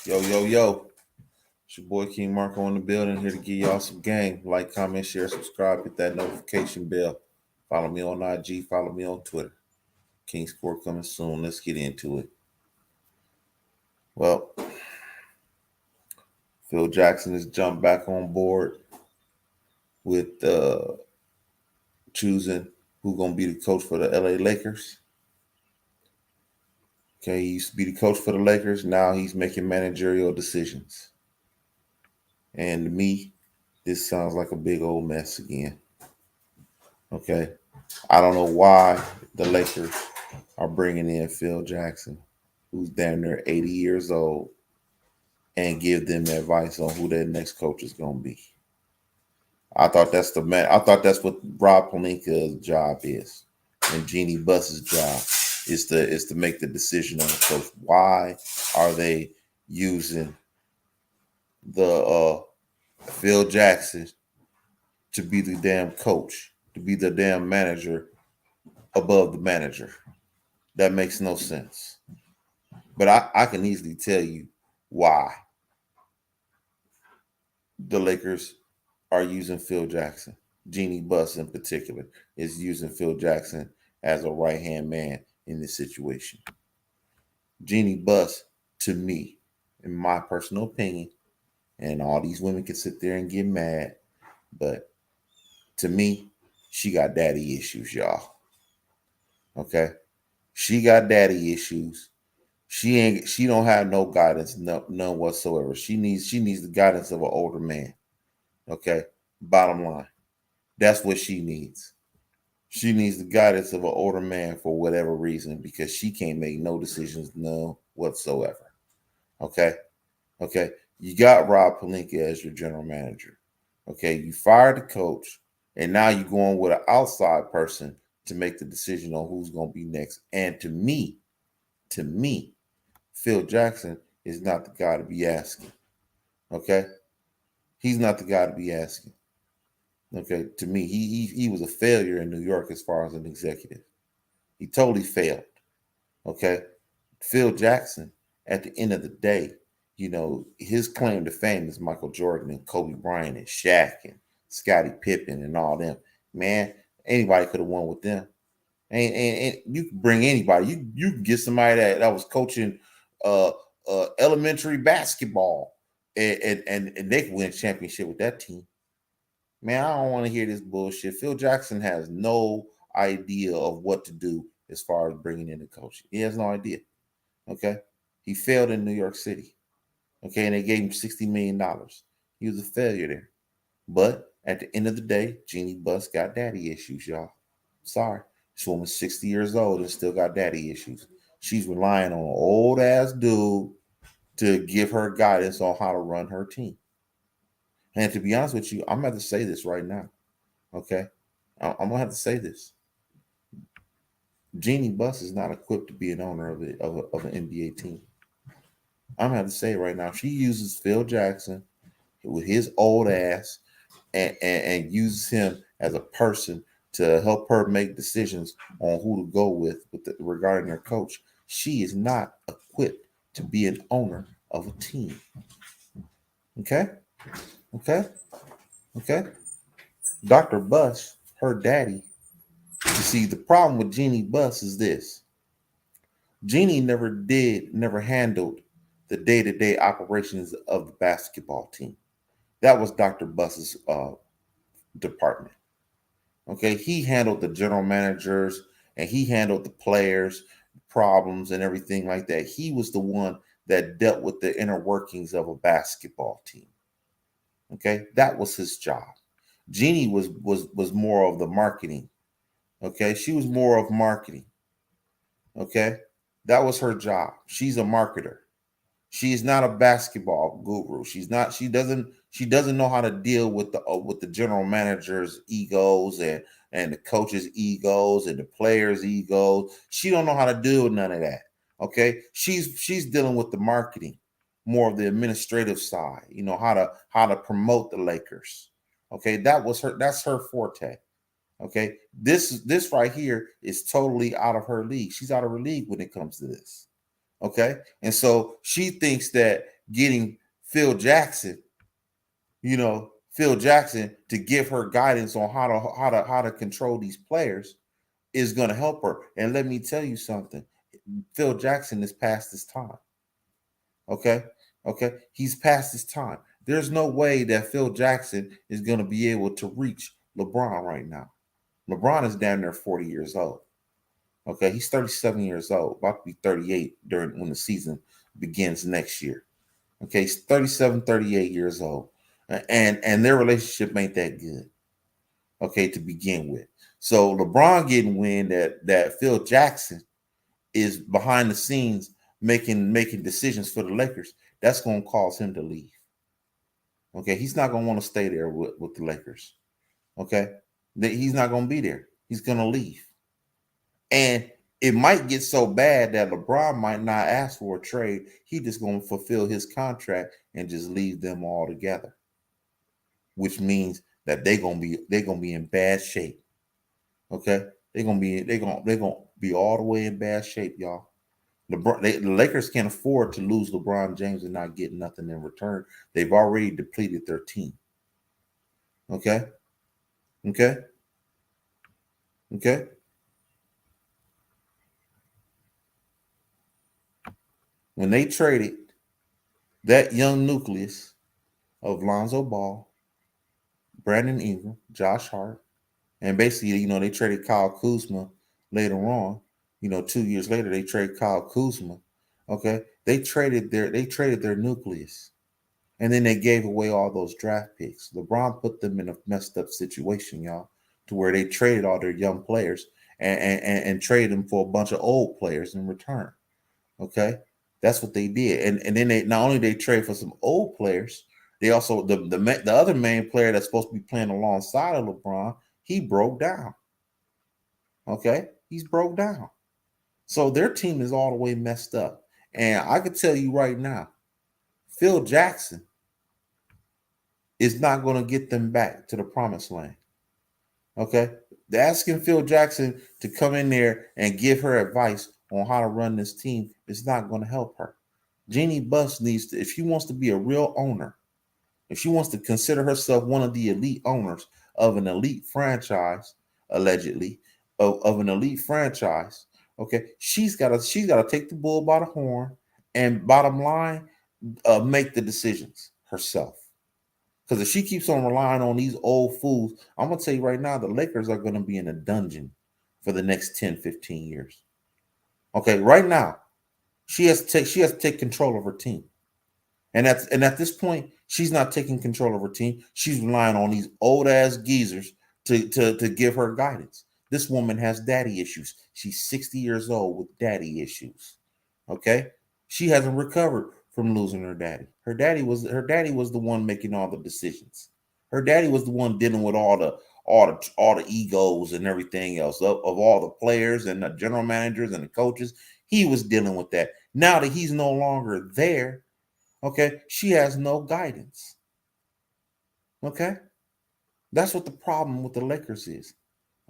Yo, yo, yo. It's your boy King Marko in the building here to give y'all some game. Like, comment, share, subscribe, hit that notification bell. Follow me on IG, follow me on Twitter. King Score coming soon. Let's get into it. Well, Phil Jackson has jumped back on board with choosing who's going to be the coach for the LA Lakers. Okay, he used to be the coach for the Lakers. Now he's making managerial decisions. And to me, this sounds like a big old mess again. Okay. I don't know why the Lakers are bringing in Phil Jackson, who's damn near 80 years old, and give them advice on who their next coach is going to be. I thought that's the man. I thought that's what Rob Pelinka's job is, and Jeannie Buss's job is to make the decision on the coach. Why are they using the Phil Jackson to be the damn coach, to be the damn manager above the manager? That makes no sense. But I can easily tell you why the Lakers are using Phil Jackson. Jeannie Buss in particular is using Phil Jackson as a right-hand man in this situation. Jeannie Buss, to me, in my personal opinion, and all these women can sit there and get mad, but to me, she got daddy issues, y'all. Okay? She got daddy issues. She don't have no guidance, none whatsoever. She needs the guidance of an older man. Okay. Bottom line. That's what she needs. She needs the guidance of an older man for whatever reason, because she can't make no decisions, no whatsoever. Okay. Okay. You got Rob Pelinka as your general manager. Okay. You fired the coach, and now you're going with an outside person to make the decision on who's going to be next. And to me, Phil Jackson is not the guy to be asking. Okay? He's not the guy to be asking. Okay? To me, he was a failure in New York as far as an executive. He totally failed. Okay? Phil Jackson, at the end of the day, his claim to fame is Michael Jordan and Kobe Bryant and Shaq and Scottie Pippen and all them. Man, anybody could have won with them. And you can bring anybody. You can get somebody that was coaching elementary basketball, and they can win a championship with that team. Man, I don't want to hear this bullshit. Phil Jackson has no idea of what to do as far as bringing in the coach. He has no idea. Okay, he failed in New York City. Okay, and they gave him $60 million. He was a failure there. But at the end of the day, Jeannie Buss got daddy issues, y'all. Sorry. This woman's 60 years old and still got daddy issues. She's relying on an old ass dude to give her guidance on how to run her team. And to be honest with you, I'm gonna have to say this right now. Okay. I'm gonna have to say this. Jeannie Buss is not equipped to be an owner of an NBA team. I'm gonna have to say it right now. She uses Phil Jackson with his old ass and uses him as a person to help her make decisions on who to go with regarding her coach. She is not equipped to be an owner of a team. Okay? Okay? Okay? Dr. Buss, her daddy. You see, the problem with Jeannie Buss is this. Jeannie never handled the day-to-day operations of the basketball team. That was Dr. Buss's department. Okay, he handled the general managers and he handled the players' problems and everything like that. He was the one that dealt with the inner workings of a basketball team. Okay, that was his job. Jeannie was more of the marketing. Okay, she was more of marketing. Okay, that was her job. She's a marketer. She is not a basketball guru. She doesn't know how to deal with the general manager's egos and the coach's egos and the players' egos. She don't know how to deal with none of that. Okay, she's dealing with the marketing, more of the administrative side. How to promote the Lakers. Okay, that's her forte. Okay, this right here is totally out of her league. She's out of her league when it comes to this. Okay. And so she thinks that getting Phil Jackson, Phil Jackson to give her guidance on how to control these players is going to help her. And let me tell you something. Phil Jackson is past his time. Okay? Okay? He's past his time. There's no way that Phil Jackson is going to be able to reach LeBron right now. LeBron is down there 40 years old. Okay? He's 37 years old, about to be 38 when the season begins next year. Okay? He's 37, 38 years old. And their relationship ain't that good. Okay, to begin with. So LeBron getting wind that Phil Jackson is behind the scenes making decisions for the Lakers. That's going to cause him to leave. Okay, he's not going to want to stay there with the Lakers. Okay, he's not going to be there. He's going to leave. And it might get so bad that LeBron might not ask for a trade. He just going to fulfill his contract and just leave them all together, which means that they're gonna be in bad shape. Okay, they're gonna be all the way in bad shape, y'all. The Lakers can't afford to lose LeBron James and not get nothing in return. They've already depleted their team. Okay. When they traded that young nucleus of Lonzo Ball, Brandon Ingram, Josh Hart, and basically, they traded Kyle Kuzma later on. 2 years later, they traded Kyle Kuzma. Okay, they traded their nucleus, and then they gave away all those draft picks. LeBron put them in a messed up situation, y'all, to where they traded all their young players and traded them for a bunch of old players in return. Okay, that's what they did, and then they not only they trade for some old players, they also the other main player that's supposed to be playing alongside of LeBron, he broke down. Okay, he's broke down. So their team is all the way messed up. And I can tell you right now, Phil Jackson is not going to get them back to the promised land. Okay, they're asking Phil Jackson to come in there and give her advice on how to run this team is not going to help her. Jeannie Buss needs to, if she wants to be a real owner, if she wants to consider herself one of the elite owners of an elite franchise, allegedly, of an elite franchise, okay, she's got to take the bull by the horn and bottom line, make the decisions herself. Because if she keeps on relying on these old fools, I'm going to tell you right now, the Lakers are going to be in a dungeon for the next 10, 15 years. Okay, right now, she has to take control of her team. And at this point, she's not taking control of her team. She's relying on these old ass geezers to give her guidance. This woman has daddy issues. She's 60 years old with daddy issues. Okay? She hasn't recovered from losing her daddy. Her daddy was the one making all the decisions. Her daddy was the one dealing with all the egos and everything else of all the players and the general managers and the coaches. He was dealing with that. Now that he's no longer there, okay, she has no guidance. Okay, that's what the problem with the Lakers is.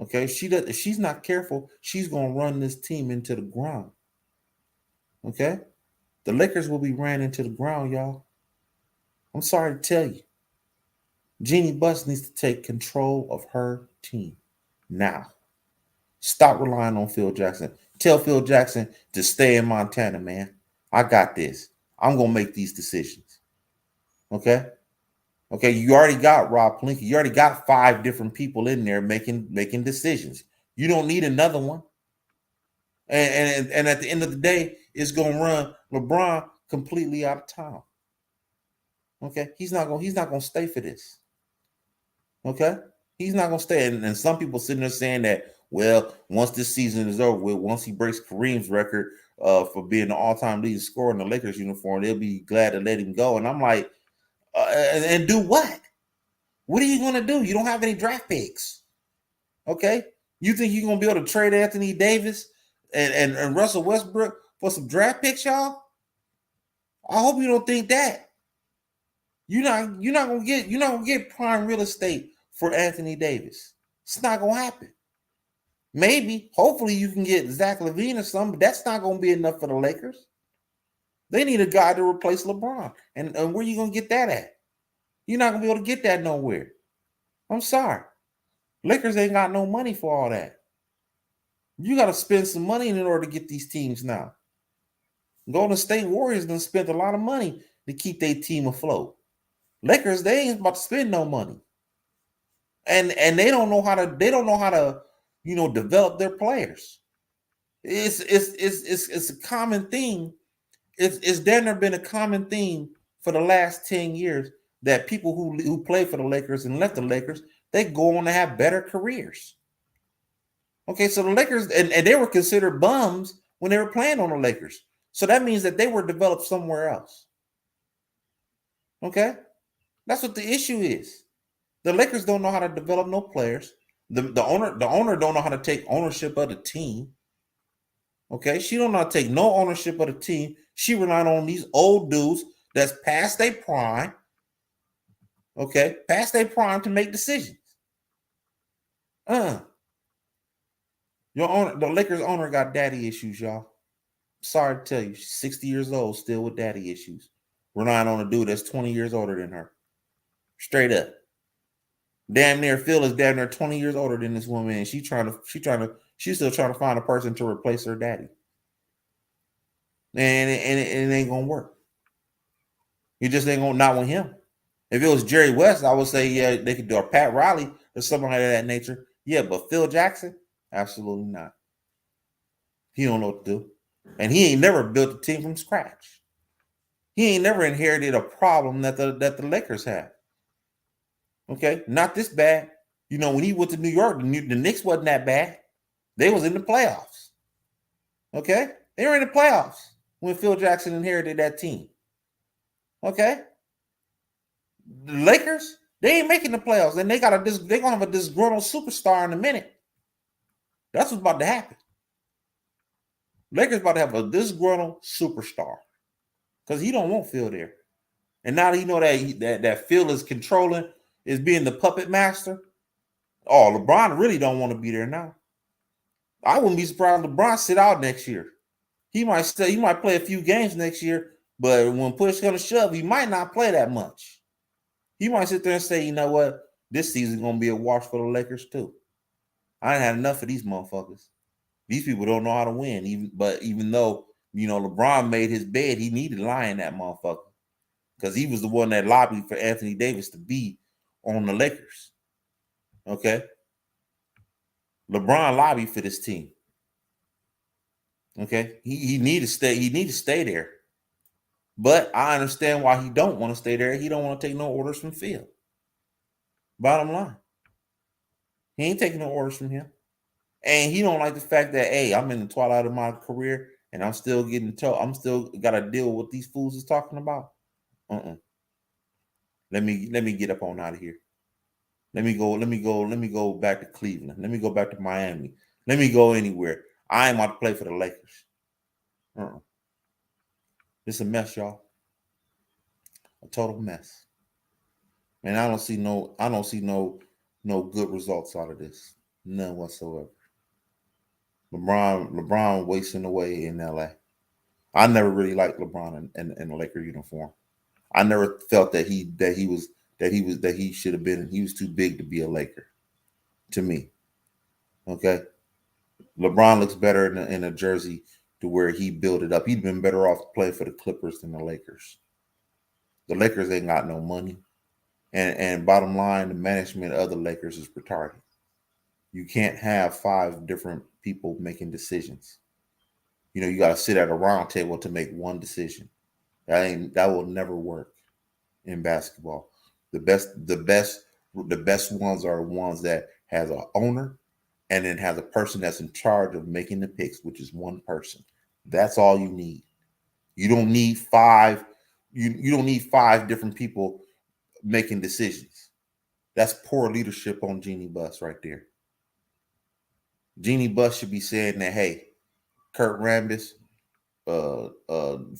Okay, if she's not careful, she's gonna run this team into the ground. Okay, the Lakers will be ran into the ground, y'all. I'm sorry to tell you. Jeannie Buss needs to take control of her team now. Stop relying on Phil Jackson. Tell Phil Jackson to stay in Montana, man. I got this. I'm gonna make these decisions. Okay. Okay, you already got Rob Pelinka. You already got 5 different people in there making decisions. You don't need another one. And at the end of the day, it's gonna run LeBron completely out of town. Okay, he's not gonna stay for this. Okay, he's not gonna stay. And some people sitting there saying that, well, once this season is over with, once he breaks Kareem's record for being the all-time leading scorer in the Lakers uniform, they'll be glad to let him go. And I'm like, and do what? What are you going to do? You don't have any draft picks. Okay? You think you're going to be able to trade Anthony Davis and Russell Westbrook for some draft picks, y'all? I hope you don't think that. You're not going to get prime real estate for Anthony Davis. It's not going to happen. Maybe, hopefully you can get Zach LaVine or something, but that's not going to be enough for the Lakers. They need a guy to replace LeBron. And where you going to get that at? You're not going to be able to get that nowhere. I'm sorry. Lakers ain't got no money for all that. You got to spend some money in order to get these teams now. Golden State Warriors done spent a lot of money to keep their team afloat. Lakers, they ain't about to spend no money. And they don't know how to develop their players. It's a common thing. It's there been a common theme for the last 10 years that people who play for the Lakers and left the Lakers, they go on to have better careers. Okay, so the Lakers, and they were considered bums when they were playing on the Lakers. So that means that they were developed somewhere else. Okay? That's what the issue is. The Lakers don't know how to develop no players. The owner don't know how to take ownership of the team. Okay? She don't know how to take no ownership of the team. She relied on these old dudes that's past their prime. Okay? Past their prime to make decisions. The Lakers owner got daddy issues, y'all. Sorry to tell you, she's 60 years old, still with daddy issues. Relying on a dude that's 20 years older than her. Straight up. Phil is damn near 20 years older than this woman, and she's still trying to find a person to replace her daddy. And it ain't gonna work. It just ain't gonna, not with him. If it was Jerry West, I would say, yeah, they could do, or Pat Riley or somebody of that nature. Yeah, but Phil Jackson, absolutely not. He don't know what to do. And he ain't never built a team from scratch. He ain't never inherited a problem that the Lakers have. Okay, not this bad. When he went to New York, the Knicks wasn't that bad. They was in the playoffs. Okay, they were in the playoffs when Phil Jackson inherited that team. Okay, the Lakers, they ain't making the playoffs, and they're gonna have a disgruntled superstar in a minute. That's what's about to happen. Lakers about to have a disgruntled superstar because he don't want Phil there. And now that you know that Phil is controlling, is being the puppet master. Oh, LeBron really don't want to be there now. I wouldn't be surprised if LeBron sit out next year. He might play a few games next year, but when push comes to shove, he might not play that much. He might sit there and say, you know what, this season's gonna be a wash for the Lakers too. I ain't had enough of these motherfuckers. These people don't know how to win. Even though LeBron made his bed, he needed to lie in that motherfucker because he was the one that lobbied for Anthony Davis to be on the Lakers. Okay, LeBron lobbied for this team. Okay, he need to stay. He need to stay there. But I understand why he don't want to stay there. He don't want to take no orders from Phil. Bottom line, he ain't taking no orders from him, and he don't like the fact that, hey, I'm in the twilight of my career and I'm still getting told. I'm still got to deal with what these fools is talking about. Let me get up on out of here. Let me go back to Cleveland. Let me go back to Miami. Let me go anywhere. I ain't about to play for the Lakers. It's a mess, y'all. A total mess. And I don't see no good results out of this. None whatsoever. LeBron wasting away in LA. I never really liked LeBron in the Laker uniform. I never felt that he should have been. He was too big to be a Laker, to me. Okay, LeBron looks better in a jersey to where he built it up. He'd been better off playing for the Clippers than the Lakers. The Lakers ain't got no money, and bottom line, the management of the Lakers is retarded. You can't have 5 different people making decisions. You got to sit at a round table to make one decision. That will never work in basketball. The best ones are ones that has an owner and then has a person that's in charge of making the picks, which is one person. That's all you need. You don't need 5. You don't need 5 different people making decisions. That's poor leadership on Jeannie Buss right there. Jeannie Buss should be saying that, hey, Kurt Rambis,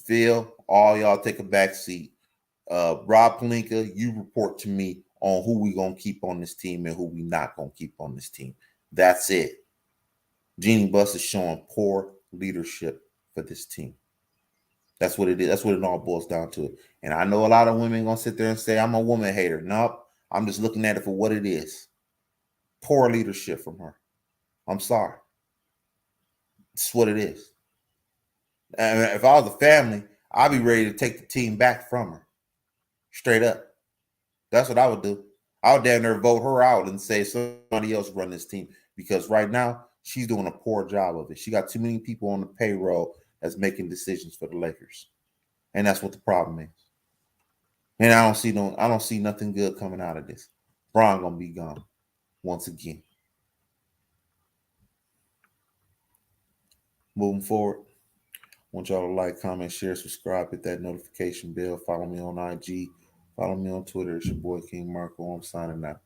Phil, all y'all take a back seat. Rob Pelinka, you report to me on who we gonna keep on this team and who we not gonna keep on this team. That's it. Jeannie Buss is showing poor leadership for this team. That's what it is. That's what it all boils down to. And I know a lot of women gonna sit there and say, I'm a woman hater. Nope. I'm just looking at it for what it is. Poor leadership from her. I'm sorry. It's what it is. And if I was a family, I'd be ready to take the team back from her. Straight up. That's what I would do. I would damn near vote her out and say somebody else run this team. Because right now, she's doing a poor job of it. She got too many people on the payroll that's making decisions for the Lakers. And that's what the problem is. And I don't see nothing good coming out of this. Bron gonna be gone once again. Moving forward, I want y'all to like, comment, share, subscribe, hit that notification bell. Follow me on IG. Follow me on Twitter. It's your boy King Marko. I'm signing out.